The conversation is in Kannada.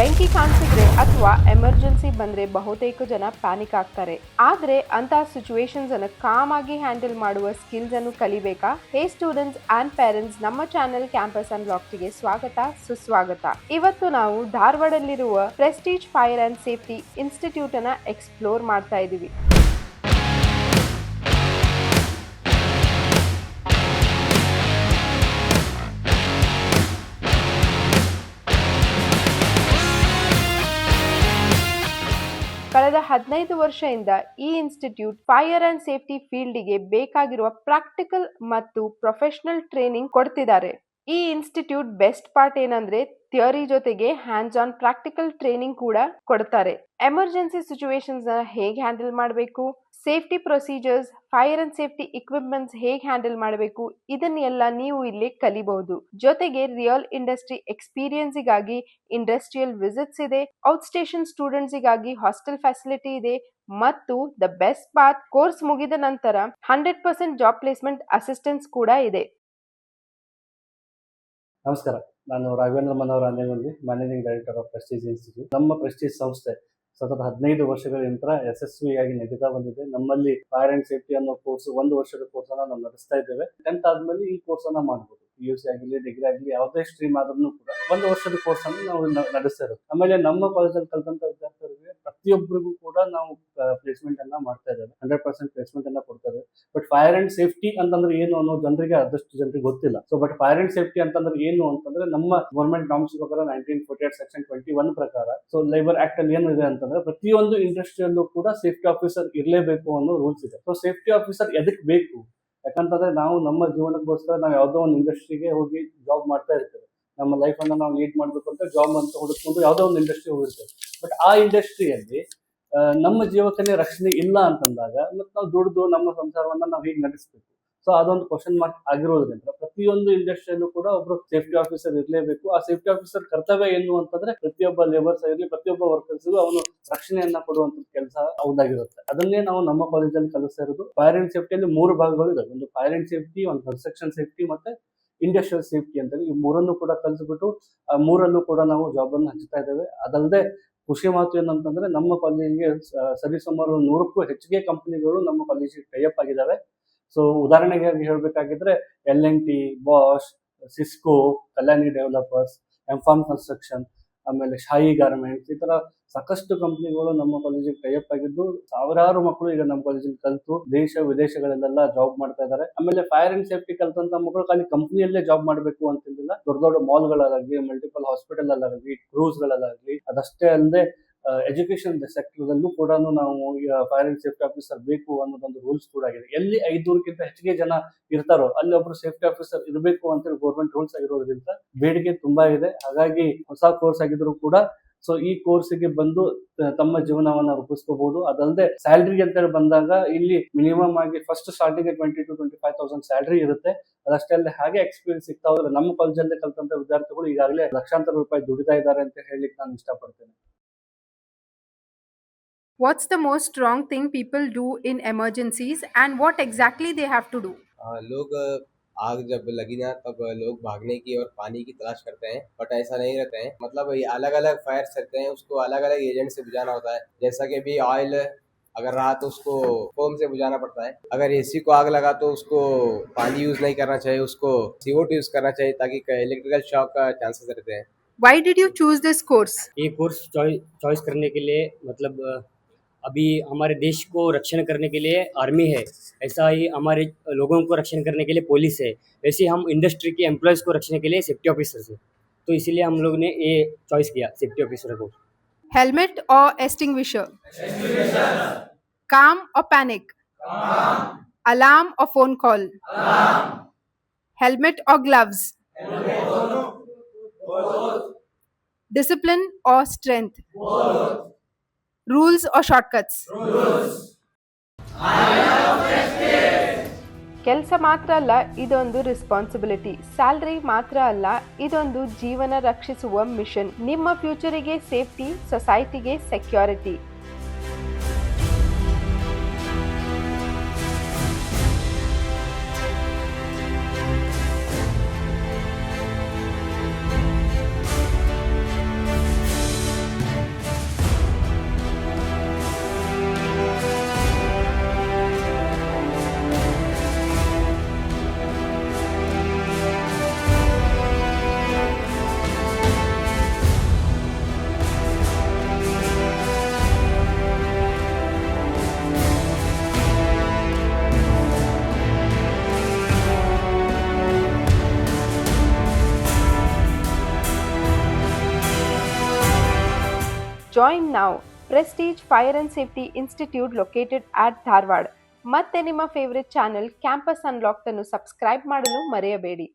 ಬೆಂಕಿ ಕಾಣಿಸಿದ್ರೆ ಅಥವಾ ಎಮರ್ಜೆನ್ಸಿ ಬಂದ್ರೆ ಬಹುತೇಕ ಜನ ಪ್ಯಾನಿಕ್ ಆಗ್ತಾರೆ. ಆದ್ರೆ ಅಂತಹ ಸಿಚುವೇಶನ್ಸ್ ಅನ್ನು ಕಾಮ್ ಆಗಿ ಹ್ಯಾಂಡಲ್ ಮಾಡುವ ಸ್ಕಿಲ್ಸ್ ಅನ್ನು ಕಲಿಬೇಕಾ? ಹೇ ಸ್ಟೂಡೆಂಟ್ಸ್ ಅಂಡ್ ಪೇರೆಂಟ್ಸ್, ನಮ್ಮ ಚಾನೆಲ್ ಕ್ಯಾಂಪಸ್ ಅನ್ಲಾಕ್ಡ್ಗೆ ಸ್ವಾಗತ ಸುಸ್ವಾಗತ. ಇವತ್ತು ನಾವು ಧಾರವಾಡದಲ್ಲಿರುವ Prestige fire and safety institute ಅನ್ನ ಎಕ್ಸ್ಪ್ಲೋರ್ ಮಾಡ್ತಾ ಇದೀವಿ. ಕಳೆದ 15 ವರ್ಷದಿಂದ ಈ ಇನ್ಸ್ಟಿಟ್ಯೂಟ್ ಫೈರ್ ಅಂಡ್ ಸೇಫ್ಟಿ ಫೀಲ್ಡ್ಗೆ ಬೇಕಾಗಿರುವ ಪ್ರಾಕ್ಟಿಕಲ್ ಮತ್ತು ಪ್ರೊಫೆಷನಲ್ ಟ್ರೈನಿಂಗ್ ಕೊಡ್ತಿದ್ದಾರೆ. ಈ ಇನ್ಸ್ಟಿಟ್ಯೂಟ್ ಬೆಸ್ಟ್ ಪಾರ್ಟ್ ಏನಂದ್ರೆ ಥಿಯರಿ ಜೊತೆಗೆ ಹ್ಯಾಂಡ್ಸ್ ಆನ್ ಪ್ರಾಕ್ಟಿಕಲ್ ಟ್ರೈನಿಂಗ್ ಕೂಡ ಕೊಡ್ತಾರೆ. ಎಮರ್ಜೆನ್ಸಿ ಸಿಚುವೇಶನ್ಸ್ ಹೇಗೆ ಹ್ಯಾಂಡಲ್ ಮಾಡಬೇಕು, safety procedures, fire and safety equipments ಹೇಗೆ ಹ್ಯಾಂಡಲ್ ಮಾಡಬೇಕು, ಇದನ್ನೆಲ್ಲ ನೀವು ಇಲ್ಲಿ ಕಲಿಬಹುದು. ಜೊತೆಗೆ ರಿಯಲ್ ಇಂಡಸ್ಟ್ರಿ ಎಕ್ಸ್ಪೀರಿಯನ್ಸ್ಗಾಗಿ ಇಂಡಸ್ಟ್ರಿಯಲ್ ವಿಸಿಟ್ಸ್ ಇದೆ, ಔಟ್ ಸ್ಟೇಷನ್ ಸ್ಟೂಡೆಂಟ್ಸ್ಗಾಗಿ ಹಾಸ್ಟೆಲ್ ಫೆಸಿಲಿಟಿ ಇದೆ ಮತ್ತು ದ ಬೆಸ್ಟ್ ಪಾರ್ಟ್, ಕೋರ್ಸ್ ಮುಗಿದ ನಂತರ 100% ಜಾಬ್ ಪ್ಲೇಸ್ಮೆಂಟ್ ಅಸಿಸ್ಟೆನ್ಸ್ ಕೂಡ ಇದೆ. ನಮಸ್ಕಾರ, ನಾನು Raghavendra Manohar Anjanagoudi, managing director of Prestige institute. ನಮ್ಮ ಪ್ರೆಸ್ಟೀಜ್ ಸಂಸ್ಥೆ ಸತತ 15 ವರ್ಷಗಳಿಂದ ಯಶಸ್ವಿಯಾಗಿ ನಡೀತಾ ಬಂದಿದೆ. ನಮ್ಮಲ್ಲಿ ಫೈರ್ ಅಂಡ್ ಸೇಫ್ಟಿ ಅನ್ನೋ ಕೋರ್ಸ್ 1 ವರ್ಷದ ಕೋರ್ಸ್ ಅನ್ನ ನಾವು ನಡೆಸ್ತಾ ಇದ್ದೇವೆ. 10th ಆದ್ಮೇಲೆ ಈ ಕೋರ್ಸ್ ಅನ್ನ ಮಾಡಬಹುದು. PUC ಆಗಲಿ, ಡಿಗ್ರಿ ಆಗಲಿ, ಯಾವುದೇ ಸ್ಟ್ರೀಮ್ ಆದ್ರೂ ಕೂಡ 1 ವರ್ಷದ ಕೋರ್ಸ್ ಅನ್ನು ನಾವು ನಡೆಸ್ತಾ ಇರೋದು. ಆಮೇಲೆ ನಮ್ಮ ಕಾಲೇಜಲ್ಲಿ ಕಲಿತಂತ ವಿದ್ಯಾರ್ಥಿಗಳಿಗೆ ಪ್ರತಿಯೊಬ್ಬರಿಗೂ ಕೂಡ ನಾವು ಪ್ಲೇಸ್ಮೆಂಟ್ ಅನ್ನ ಮಾಡ್ತಾ ಇದ್ದೇವೆ. 100% ಪ್ಲೇಸ್ಮೆಂಟ್ ಅನ್ನ ಕೊಡ್ತಾರೆ. ಬಟ್ ಫೈರ್ ಅಂಡ್ ಸೇಫ್ಟಿ ಅಂತಂದ್ರೆ ಏನು ಅನ್ನೋ ಜನರಿಗೆ ಆದಷ್ಟು ಜನರಿಗೆ ಗೊತ್ತಿಲ್ಲ. So but fire and safety ಅಂತಂದ್ರೆ ಏನು ಅಂತಂದ್ರೆ ನಮ್ಮ ಗವರ್ಮೆಂಟ್ ನಾರ್ಮ್ಸ್ ಪ್ರಕಾರ 1948 ಸೆಕ್ಷನ್ 21 ಪ್ರಕಾರ, ಸೊ ಲೇಬರ್ ಆಕ್ಟ್ ಅಲ್ಲಿ ಏನಿದೆ ಅಂತಂದ್ರೆ ಪ್ರತಿಯೊಂದು ಇಂಡಸ್ಟ್ರಿಯಲ್ಲೂ ಕೂಡ ಸೇಫ್ಟಿ ಆಫೀಸರ್ ಇರಲೇಬೇಕು ಅನ್ನೋ ರೂಲ್ಸ್ ಇದೆ. ಸೊ ಸೇಫ್ಟಿ ಆಫೀಸರ್ ಎದಕ್ ಬೇಕು? ಯಾಕಂತಂದ್ರೆ ನಾವು ನಮ್ಮ ಜೀವನಕ್ಕೋಸ್ಕರ ನಾವು ಯಾವುದೋ ಒಂದು ಇಂಡಸ್ಟ್ರಿಗೆ ಹೋಗಿ ಜಾಬ್ ಮಾಡ್ತಾ ಇರ್ತೇವೆ. ನಮ್ಮ ಲೈಫ್ ಅನ್ನ ನಾವು ಲೀಡ್ ಮಾಡ್ಬೇಕು ಅಂತ ಜಾಬ್ ಅಂತ ಹುಡುಕೊಂಡು ಯಾವುದೋ ಒಂದು ಇಂಡಸ್ಟ್ರಿ ಹೋಗಿರ್ತೇವೆ. ಬಟ್ ಆ ಇಂಡಸ್ಟ್ರಿಯಲ್ಲಿ ನಮ್ಮ ಜೀವಕ್ಕನೇ ರಕ್ಷಣೆ ಇಲ್ಲ ಅಂತಂದಾಗ ಮತ್ತೆ ನಾವು ದುಡಿದು ನಮ್ಮ ಸಂಸಾರವನ್ನ ನಾವು ಹೀಗೆ ನಡೆಸಬೇಕು. ಸೊ ಅದೊಂದು ಕ್ವಶನ್ ಮಾರ್ಕ್ ಆಗಿರೋದ್ರಿಂದ ಪ್ರತಿಯೊಂದು ಇಂಡಸ್ಟ್ರಿಯಲ್ಲೂ ಕೂಡ ಒಬ್ರು ಸೇಫ್ಟಿ ಆಫೀಸರ್ ಇರಲೇಬೇಕು. ಆ ಸೇಫ್ಟಿ ಆಫೀಸರ್ ಕರ್ತವ್ಯ ಏನು ಅಂತಂದ್ರೆ ಪ್ರತಿಯೊಬ್ಬ ಲೇಬರ್ಸ್ ಆಗಿರಲಿ, ಪ್ರತಿಯೊಬ್ಬ ವರ್ಕರ್ಸ್ಗೂ ಅವನು ರಕ್ಷಣೆಯನ್ನ ಕೊಡುವಂತ ಕೆಲಸ ಅವ್ದಾಗಿರುತ್ತೆ. ಅದನ್ನೇ ನಾವು ನಮ್ಮ ಕಾಲೇಜಲ್ಲಿ ಕಲಿಸ್ತಾ ಇರೋದು. ಫೈರ್ ಅಂಡ್ ಸೇಫ್ಟಿಯಲ್ಲಿ 3 ಭಾಗಗಳು ಇದಾವೆ. ಒಂದು ಫೈರ್ ಅಂಡ್ ಸೇಫ್ಟಿ, ಒಂದು ಕನ್ಸ್ಟ್ರಕ್ಷನ್ ಸೇಫ್ಟಿ ಮತ್ತೆ ಇಂಡಸ್ಟ್ರಿಯಲ್ ಸೇಫ್ಟಿ ಅಂತೇಳಿ ಈ 3 ಕೂಡ ಕಲಿಸ್ಬಿಟ್ಟು ಆ 3 ಕೂಡ ನಾವು ಜಾಬ್ ಅನ್ನು ಹಂಚ್ತಾ ಇದ್ದೇವೆ. ಅದಲ್ಲದೆ ಖುಷಿ ಮಾತು ಏನಂತಂದ್ರೆ ನಮ್ಮ ಕಾಲೇಜಿಗೆ ಸರಿಸುಮಾರು 100ಕ್ಕೂ ಹೆಚ್ಚಿಗೆ ಕಂಪನಿಗಳು ನಮ್ಮ ಕಾಲೇಜಿಗೆ ಟೈಅಪ್ ಆಗಿದ್ದಾವೆ. ಸೊ ಉದಾಹರಣೆಗೆ ಹೇಳಬೇಕಾಗಿದ್ರೆ LNT, ಬಾಷ್, ಸಿಸ್ಕೋ, ಕಲ್ಯಾಣಿ ಡೆವಲಪರ್ಸ್, ಎಂಫಾರ್ಮ್ ಕನ್ಸ್ಟ್ರಕ್ಷನ್, ಆಮೇಲೆ ಶಾಯಿ ಗಾರ್ಮೆಂಟ್ಸ್, ಈ ತರ ಸಾಕಷ್ಟು ಕಂಪನಿಗಳು ನಮ್ಮ ಕಾಲೇಜಿಗೆ ಟೈಅಪ್ ಆಗಿದ್ದು ಸಾವಿರಾರು ಮಕ್ಕಳು ಈಗ ನಮ್ಮ ಕಾಲೇಜಿಗೆ ಕಲಿತು ದೇಶ ವಿದೇಶಗಳಲ್ಲೆಲ್ಲ ಜಾಬ್ ಮಾಡ್ತಾ ಇದ್ದಾರೆ. ಆಮೇಲೆ ಫೈರ್ ಅಂಡ್ ಸೇಫ್ಟಿ ಕಲ್ತಂತ ಮಕ್ಕಳು ಖಾಲಿ ಕಂಪನಿಯಲ್ಲೇ ಜಾಬ್ ಮಾಡಬೇಕು ಅಂತಿಲ್ಲ. ದೊಡ್ಡ ದೊಡ್ಡ ಮಾಲ್ಗಳಲ್ಲಾಗಲಿ, ಮಲ್ಟಿಪಲ್ ಹಾಸ್ಪಿಟಲ್ ಅಲ್ಲಾಗಲಿ, ಕ್ರೂಸ್ಗಳಲ್ಲಾಗಲಿ, ಅದಷ್ಟೇ ಅಲ್ಲದೆ ಎಜುಕೇಶನ್ ಸೆಕ್ಟರ್ ಅಲ್ಲೂ ಕೂಡ ನಾವು ಫೈರ್ ಅಂಡ್ ಸೇಫ್ಟಿ ಆಫೀಸರ್ ಬೇಕು ಅನ್ನೋದೊಂದು ರೂಲ್ಸ್ ಕೂಡ ಆಗಿದೆ. ಎಲ್ಲಿ 500ಕ್ಕಿಂತ ಹೆಚ್ಚಿಗೆ ಜನ ಇರ್ತಾರೋ ಅಲ್ಲಿ ಒಬ್ರು ಸೇಫ್ಟಿ ಆಫೀಸರ್ ಇರಬೇಕು ಅಂತ ಗೌರ್ಮೆಂಟ್ ರೂಲ್ಸ್ ಆಗಿರೋದ್ರಿಂದ ಬೇಡಿಕೆ ತುಂಬಾ ಇದೆ. ಹಾಗಾಗಿ ಹೊಸ ಕೋರ್ಸ್ ಆಗಿದ್ರು ಕೂಡ ಸೊ ಈ ಕೋರ್ಸ್ಗೆ ಬಂದು ತಮ್ಮ ಜೀವನವನ್ನ ರೂಪಿಸ್ಕೋಬಹುದು. ಅದಲ್ಲದೆ ಸ್ಯಾಲ್ರಿ ಅಂತ ಬಂದಾಗ ಇಲ್ಲಿ ಮಿನಿಮಮ್ ಆಗಿ ಫಸ್ಟ್ ಸ್ಟಾರ್ಟಿಂಗ್ 20,000 to 25,000 ಸ್ಯಾಲ್ರಿ ಇರುತ್ತೆ. ಅದಷ್ಟೇ ಅಲ್ಲದೆ ಹಾಗೆ ಎಕ್ಸ್ಪೀರಿಯನ್ಸ್ ಸಿಗ್ತಾ ಹೋದ್ರೆ ನಮ್ಮ ಕಾಲೇಜಲ್ಲೇ ಕಲ್ತಂತ ವಿದ್ಯಾರ್ಥಿಗಳು ಈಗಾಗಲೇ ಲಕ್ಷಾಂತರ ರೂಪಾಯಿ ದುಡಿತಾ ಇದ್ದಾರೆ ಅಂತ ಹೇಳಲಿಕ್ಕೆ ನಾನು ಇಷ್ಟಪಡ್ತೇನೆ. What's the most wrong thing people do in emergencies and what exactly they have to do? लोग आग जब लगी ना तब लोग भागने की और पानी की तलाश करते हैं, बट ऐसा नहीं रहता है. मतलब ये अलग अलग फायर्स रहते हैं, उसको अलग अलग एजेंट से बुझाना होता है. जैसा कि अभी ऑयल अगर रहा तो उसको फोम से बुझाना पड़ता है. अगर AC को आग लगा तो उसको पानी यूज नहीं करना चाहिए, उसको CO2 यूज करना चाहिए ताकि इलेक्ट्रिकल शॉक का चांसेस रहते हैं. Why did you choose this course? ये कोर्स चॉइस करने के लिए मतलब अभी हमारे देश को रक्षण करने के लिए आर्मी है, ऐसा ही हमारे लोगों को रक्षण करने के लिए पुलिस है, वैसे हम इंडस्ट्री के एम्प्लॉयज़ को रखने के लिए सेफ्टी ऑफिसर्स है. तो इसीलिए हम लोग ने ये चॉइस किया सेफ्टी ऑफिसर को. Helmet or extinguisher? Calm or panic? Alarm or phone call? Helmet or gloves? Discipline or strength? Rules or shortcuts? ಕೆಲಸ ಮಾತ್ರ ಅಲ್ಲ, ಇದೊಂದು ರೆಸ್ಪಾನ್ಸಿಬಿಲಿಟಿ. ಸ್ಯಾಲರಿ ಮಾತ್ರ ಅಲ್ಲ, ಇದೊಂದು ಜೀವನ ರಕ್ಷಿಸುವ ಮಿಷನ್. ನಿಮ್ಮ ಫ್ಯೂಚರಿಗೆ ಸೇಫ್ಟಿ, ಸೊಸೈಟಿಗೆ security. Join now Prestige fire and safety institute located at Dharwad. ಮತ್ತೆ ನಿಮ್ಮ ಫೇವರಿಟ್ ಚಾನೆಲ್ ಕ್ಯಾಂಪಸ್ ಅನ್ಲಾಕ್ಡ್ ಅನ್ನು ಸಬ್ಸ್ಕ್ರೈಬ್ ಮಾಡಲು ಮರೆಯಬೇಡಿ.